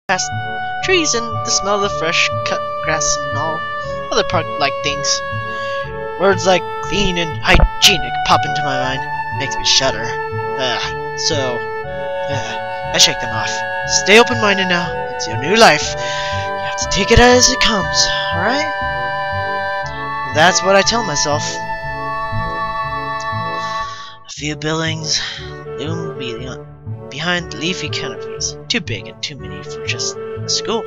past trees and the smell of the fresh cut grass and all other park-like things. Words like clean and hygienic pop into my mind. Makes me shudder. I shake them off. Stay open-minded now. It's your new life. You have to take it as it comes, alright? That's what I tell myself. A few buildings loom behind the leafy canopies. Too big and too many for just a school.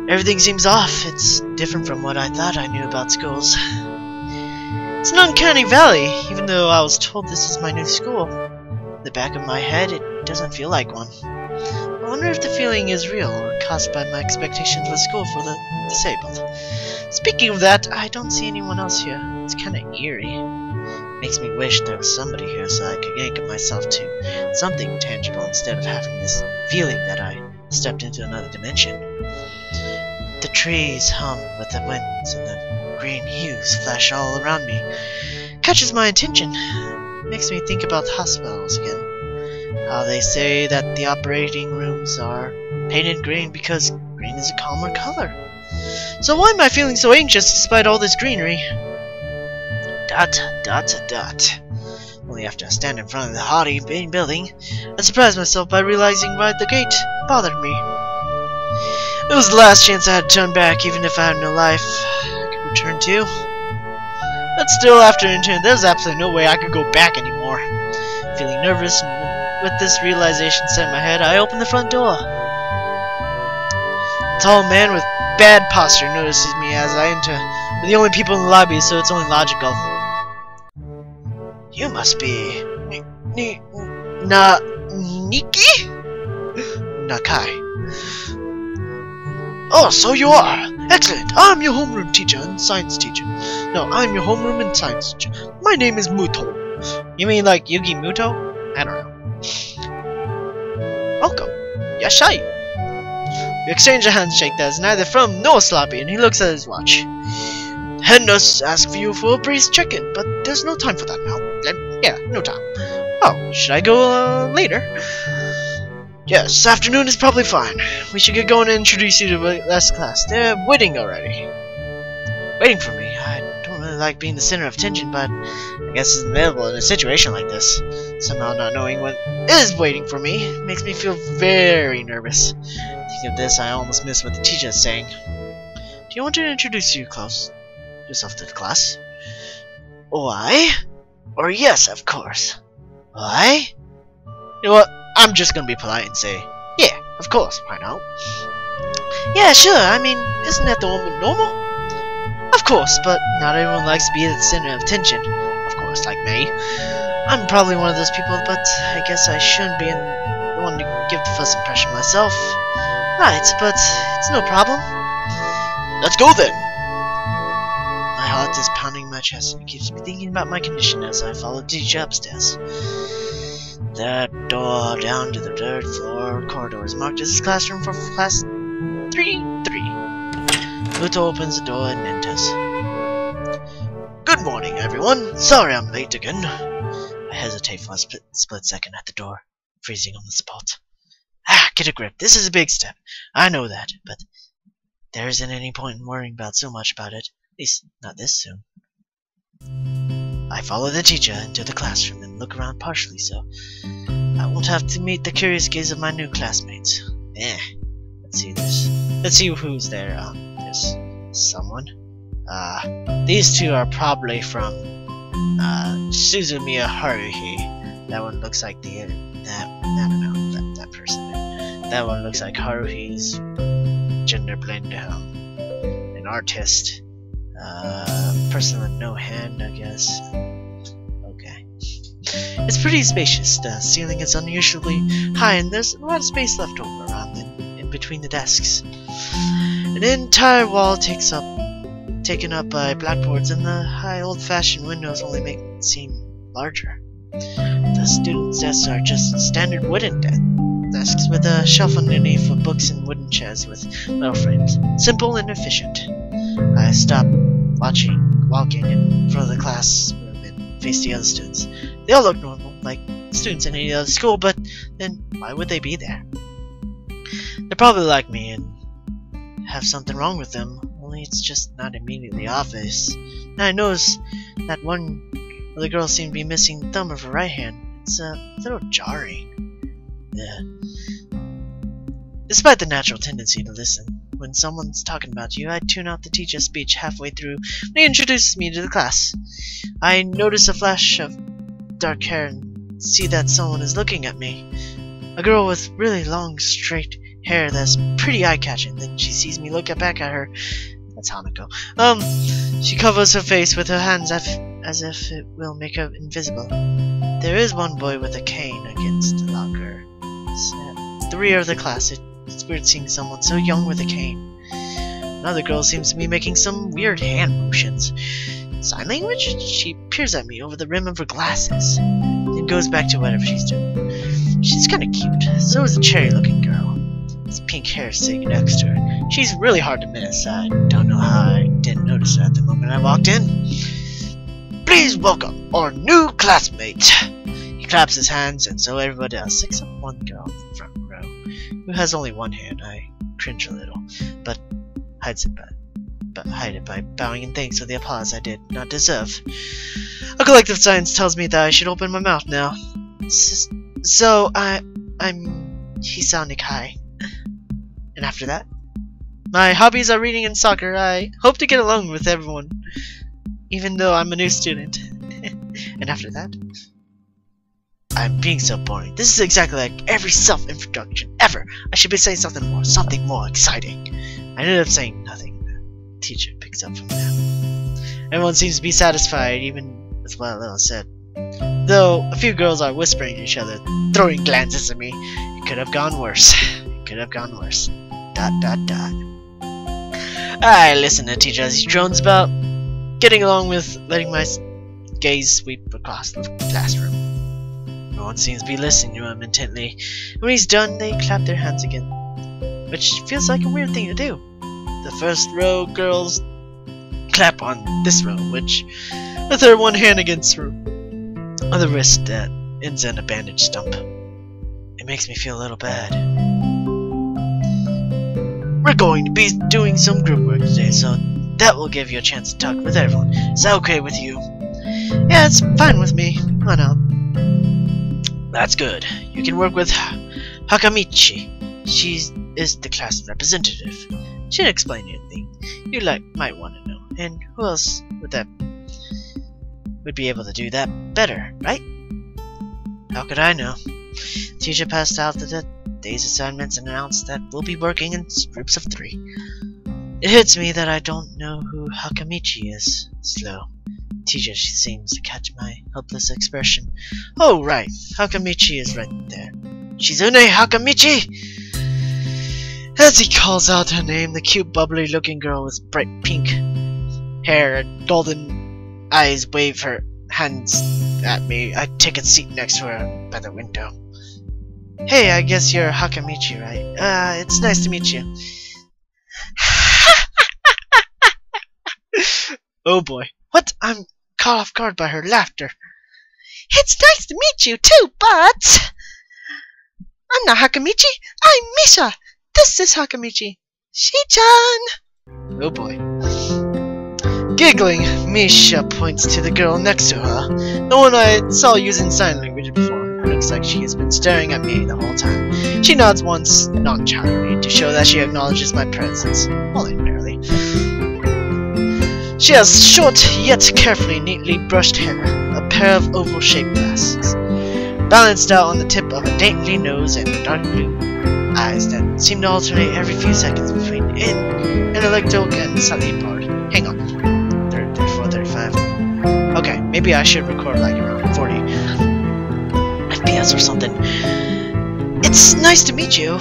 Everything seems off. It's different from what I thought I knew about schools. It's an uncanny valley, even though I was told this is my new school. In the back of my head, it doesn't feel like one. I wonder if the feeling is real or caused by my expectations of a school for the disabled. Speaking of that, I don't see anyone else here. It's kinda eerie. Makes me wish there was somebody here so I could anchor myself to something tangible instead of having this feeling that I stepped into another dimension. The trees hum with the winds and the green hues flash all around me. Catches my attention. Makes me think about hospitals again. How they say that the operating rooms are painted green because green is a calmer color. So why am I feeling so anxious despite all this greenery? ... Only after I stand in front of the haughty main building, I surprise myself by realizing why the gate bothered me. It was the last chance I had to turn back, even if I had no life I could return to. But still, after entering, there's absolutely no way I could go back anymore. Feeling nervous, and with this realization set in my head, I open the front door. A tall man with bad posture notices me as I enter. We're the only people in the lobby, so it's only logical. You must be... Niki? Nakai. Oh, so you are! Excellent! I'm your homeroom teacher and science teacher. No, I'm your homeroom and science teacher. My name is Muto. You mean like Yugi Muto? I don't know. Welcome. Yashai. We exchange a handshake that is neither from nor sloppy, and he looks at his watch. Head nurse asked for you for a brief check-in, but there's no time for that now. Yeah, no time. Oh, should I go later? Yes, afternoon is probably fine. We should get going and introduce you to the last class. They're waiting already. Waiting for me. I don't really like being the center of attention, but I guess it's inevitable in a situation like this. Somehow not knowing what is waiting for me makes me feel very nervous. Thinking of this, I almost miss what the teacher is saying. Do you want to introduce yourself to the class? Why? Or yes, of course. Why? You know what? I'm just gonna be polite and say, yeah, of course, why not? Yeah, sure, I mean, isn't that the normal? Of course, but not everyone likes to be the center of attention. Of course, like me. I'm probably one of those people, but I guess I shouldn't be the one to give the first impression myself. Right, but it's no problem. Let's go then! My heart is pounding my chest and it keeps me thinking about my condition as I follow the teacher upstairs. The door down to the third floor corridor is marked as classroom for class 3-3. Muto opens the door and enters. Good morning, everyone. Sorry I'm late again. I hesitate for a split second at the door, freezing on the spot. Get a grip. This is a big step. I know that, but there isn't any point in worrying so much about it. At least, not this soon. I follow the teacher into the classroom and look around partially so I won't have to meet the curious gaze of my new classmates. Let's see who's there. There's someone. These two are probably from Suzumiya Haruhi. That one looks like I don't know, that person there. That one looks like Haruhi's gender blend, an artist. Person with no hand, I guess. Okay. It's pretty spacious. The ceiling is unusually high and there's a lot of space left over around in between the desks. An entire wall taken up by blackboards, and the high old-fashioned windows only make it seem larger. The students' desks are just standard wooden desks with a shelf underneath for books and wooden chairs with metal frames. Simple and efficient. I stop walking in front of the classroom and face the other students. They all look normal, like students in any other school, but then why would they be there? They probably like me and have something wrong with them, only it's just not immediately obvious. And I noticed that one of the girls seemed to be missing the thumb of her right hand. It's a little jarring. Yeah. Despite the natural tendency to listen, when someone's talking about you, I tune out the teacher's speech halfway through when he introduces me to the class. I notice a flash of dark hair and see that someone is looking at me. A girl with really long, straight hair that's pretty eye-catching. Then she sees me look back at her. That's Hanako. She covers her face with her hands as if it will make her invisible. There is one boy with a cane against the locker. It's the rear of the class. It's weird seeing someone so young with a cane. Another girl seems to be making some weird hand motions. Sign language? She peers at me over the rim of her glasses, then goes back to whatever she's doing. She's kinda cute. So is a cherry-looking girl. With pink hair sitting next to her. She's really hard to miss. I don't know how I didn't notice her at the moment I walked in. Please welcome our new classmate. He claps his hands, and so everybody else, except one girl in the front row, who has only one hand. I cringe a little, but hide it by bowing in thanks for the applause I did not deserve. A collective silence tells me that I should open my mouth now. So I'm Hisao Nakai. And after that, my hobbies are reading and soccer. I hope to get along with everyone, even though I'm a new student. And after that, I'm being so boring. This is exactly like every self-introduction ever. I should be saying something more exciting. I ended up saying nothing. The teacher picks up from there. Everyone seems to be satisfied, even with what Lil said. Though a few girls are whispering to each other, throwing glances at me. It could have gone worse. It could have gone worse. ... I listen to the teacher as he drones about, getting along with letting my gaze sweep across the classroom. No one seems to be listening to him intently. When he's done, they clap their hands again, which feels like a weird thing to do. The first row girls clap on this row, which with her one hand against her other wrist that ends in a bandage stump. It makes me feel a little bad. We're going to be doing some group work today, so that will give you a chance to talk with everyone. Is that okay with you? Yeah, it's fine with me. Why not? That's good. You can work with Hakamichi. She is the class representative. She didn't explain anything you might want to know. And who else would be able to do that better, right? How could I know? Teacher passed out the day's assignments and announced that we'll be working in groups of 3. It hits me that I don't know who Hakamichi is. Slow. Teacher, she seems to catch my helpless expression. Oh, right. Hakamichi is right there. Shizune Hakamichi! As he calls out her name, the cute, bubbly-looking girl with bright pink hair and golden eyes wave her hands at me. I take a seat next to her by the window. Hey, I guess you're Hakamichi, right? It's nice to meet you. Oh boy. What? I'm caught off guard by her laughter. It's nice to meet you too, but I'm not Hakamichi. I'm Misha. This is Hakamichi. Shi-chan. Oh boy. Giggling, Misha points to the girl next to her, the one I saw using sign language before. It looks like she has been staring at me the whole time. She nods once, nonchalantly, to show that she acknowledges my presence, only barely. She has short, yet carefully, neatly brushed hair, a pair of oval-shaped glasses, balanced out on the tip of a dainty nose and dark blue eyes that seem to alternate every few seconds between analytical and slightly bored. Hang on. 34, 35. Okay, maybe I should record like around 40 FPS or something. It's nice to meet you. ...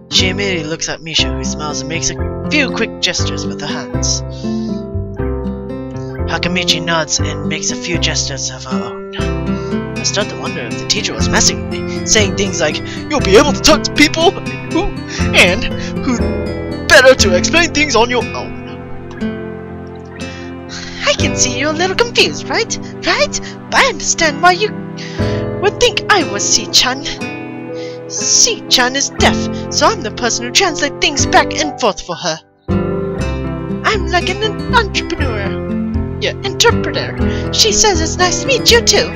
She immediately looks at Misha, who smiles and makes a few quick gestures with her hands. Hakamichi nods and makes a few gestures of her own. I start to wonder if the teacher was messing with me, saying things like, "You'll be able to talk to people who's better to explain things on your own." I can see you're a little confused, right? But I understand why would think I was C-chan. C-chan is deaf, so I'm the person who translates things back and forth for her. I'm like an entrepreneur. Yeah, interpreter. She says it's nice to meet you too.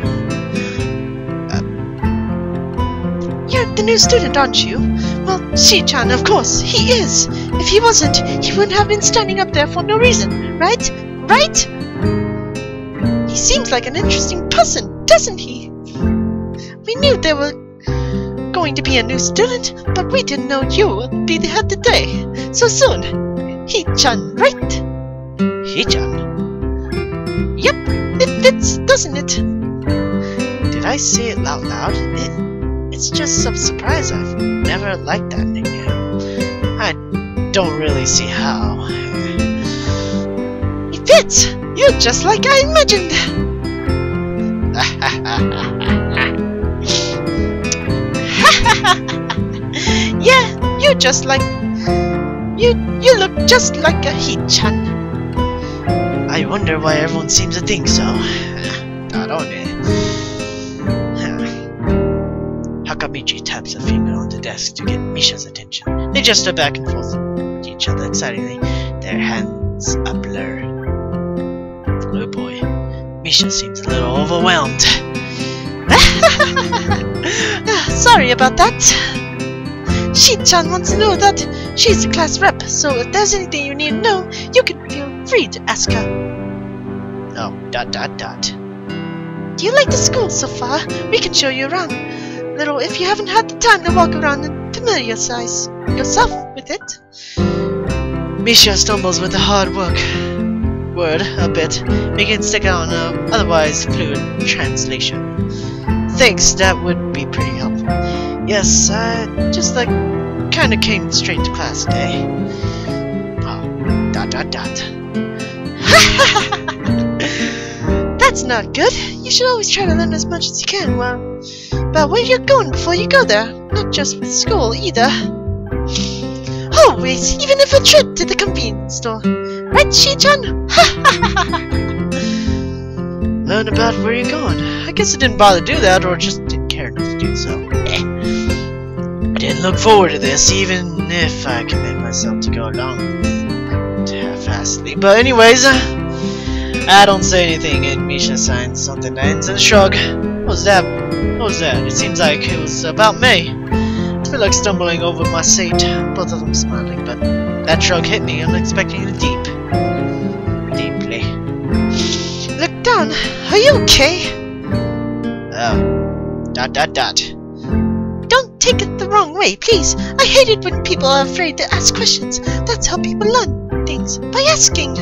You're the new student, aren't you? Well, C-chan, of course, he is. If he wasn't, he wouldn't have been standing up there for no reason, right? Right? He seems like an interesting person, doesn't he? We knew there were going to be a new student, but we didn't know you would be the head today. So soon. He-chan, right? He-chan? Yep, it fits, doesn't it? Did I say it out loud? It's just some surprise. I've never liked that nickname. I don't really see how. It fits! You're just like I imagined! Yeah, you're just like... You look just like a He-chan. I wonder why everyone seems to think so. Don't they? Hakamichi taps a finger on the desk to get Misha's attention. They just step back and forth to each other excitedly, their hands a blur. Oh boy, Misha seems a little overwhelmed. Sorry about that. Shi-chan wants to know that she's the class rep, so if there's anything you need to know, you can feel free to ask her. Oh, ... Do you like the school so far? We can show you around. Little if you haven't had the time to walk around and familiarize yourself with it. Misha stumbles with the hard word a bit, making it stick on an otherwise fluid translation. Thanks, that would be pretty helpful. Yes, I just kinda came straight to class today. Oh, ... That's not good. You should always try to learn as much as you can about where you're going before you go there. Not just with school, either. Always, even if a trip to the convenience store. Right, Shi-chan? Learn about where you're going. I guess I didn't bother to do that, or just didn't care enough to do so. I didn't look forward to this, even if I commit myself to go along half-assedly. But anyways, I don't say anything, and Misha signs something that ends in a shrug. What was that? It seems like it was about May. I feel like stumbling over my seat, both of them smiling, but that shrug hit me unexpectedly deeply. Look down. Are you okay? Oh. ... Don't take it the wrong way, please. I hate it when people are afraid to ask questions. That's how people learn things, by asking.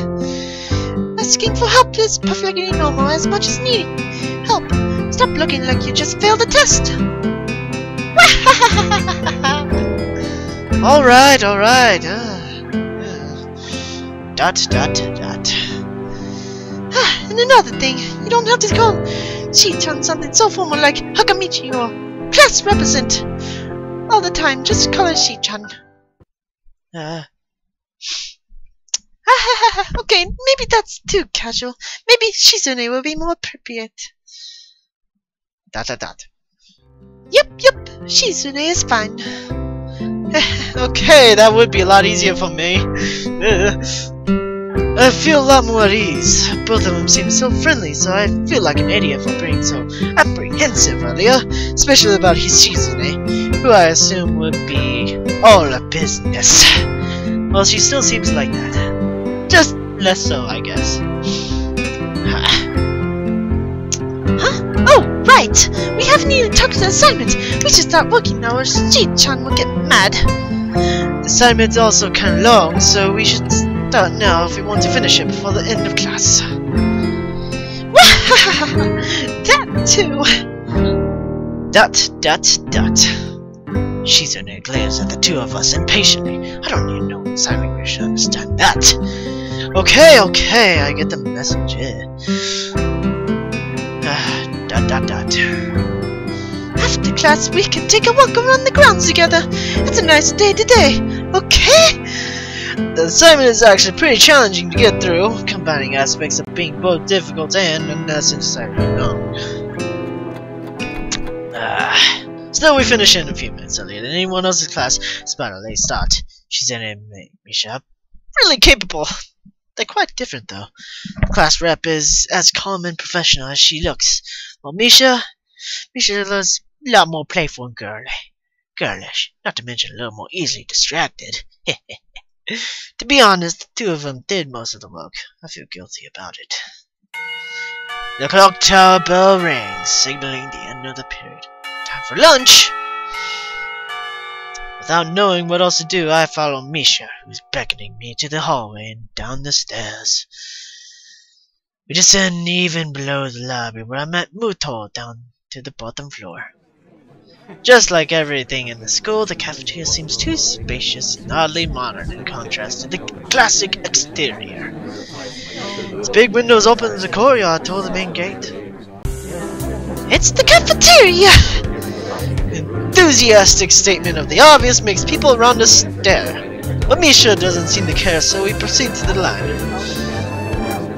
Asking for help is perfectly normal as much as needing help. Stop looking like you just failed a test. Alright. And another thing, you don't have to call Shi-chan something so formal like Hakamichi or class represent all the time. Just call her Shi-chan. Okay, maybe that's too casual. Maybe Shizune will be more appropriate. ... Yep, Shizune is fine. Okay, that would be a lot easier for me. I feel a lot more at ease. Both of them seem so friendly, so I feel like an idiot for being so apprehensive earlier, especially about his Shizune, who I assume would be all a business. Well, she still seems like that. Just less so, I guess. Oh, right! We haven't even talked to the assignment. We should start working now or Shi-chan will get mad. The assignment's also kind of long, so we should start now if we want to finish it before the end of class. That too! ... Shizune glares at the two of us impatiently. I don't need no sign language to understand that. Okay, I get the message. After class, we can take a walk around the grounds together. It's a nice day today, okay? The assignment is actually pretty challenging to get through, combining aspects of being both difficult and unnecessarily long. Still, we finish in a few minutes earlier than anyone else's class. It's about a late start. She's in Misha. Really capable. They're quite different, though. The class rep is as calm and professional as she looks. While Misha is a lot more playful and girlish. Not to mention a little more easily distracted. To be honest, the two of them did most of the work. I feel guilty about it. The clock tower bell rings, signaling the end of the period. Time for lunch! Without knowing what else to do, I follow Misha, who's beckoning me to the hallway and down the stairs. We descend even below the lobby where I met Muto down to the bottom floor. Just like everything in the school, the cafeteria seems too spacious and oddly modern in contrast to the classic exterior. Its big windows open to the courtyard toward the main gate. It's the cafeteria! Enthusiastic statement of the obvious makes people around us stare. But Misha doesn't seem to care, so we proceed to the line.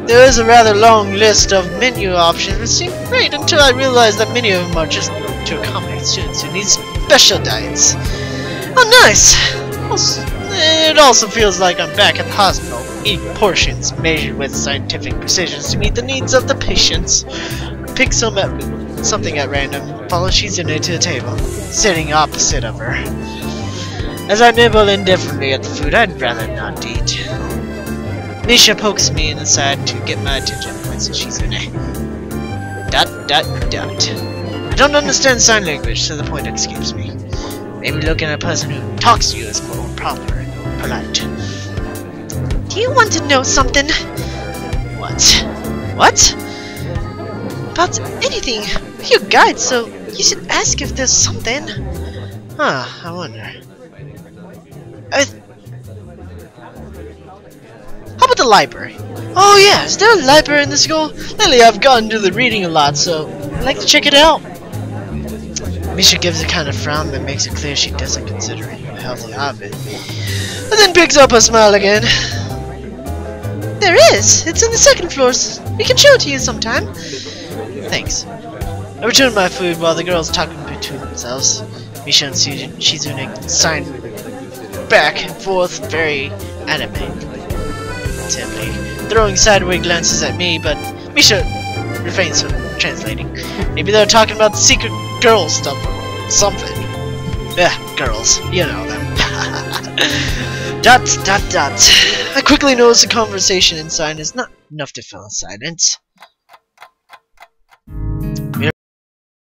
There is a rather long list of menu options, which seem great until I realize that many of them are just to accommodate students who need special diets. Oh, nice! It also feels like I'm back at the hospital, eating portions measured with scientific precision to meet the needs of the patients. Pick something at random, follow Shizune to the table, sitting opposite of her. As I nibble indifferently at the food I'd rather not eat, Misha pokes me in the side to get my attention, points at Shizune. ... I don't understand sign language, so the point escapes me. Maybe looking at a person who talks to you is more proper and polite. Do you want to know something? What? What? About anything. You're a guide, so you should ask if there's something. Huh, I wonder. How about the library? Oh yeah, is there a library in the school? Lately I've gotten to the reading a lot, so I'd like to check it out. Misha gives a kind of frown that makes it clear she doesn't consider it a healthy habit. And then picks up a smile again. There is! It's in the second floor. We can show it to you sometime. Thanks. I return my food while the girls talk between themselves. Misha and Shizune sign back and forth very animatedly, throwing sideways glances at me, but Misha refrains from translating. Maybe they're talking about the secret girl stuff or something. Girls. You know them. ... I quickly notice the conversation inside is not enough to fill in silence.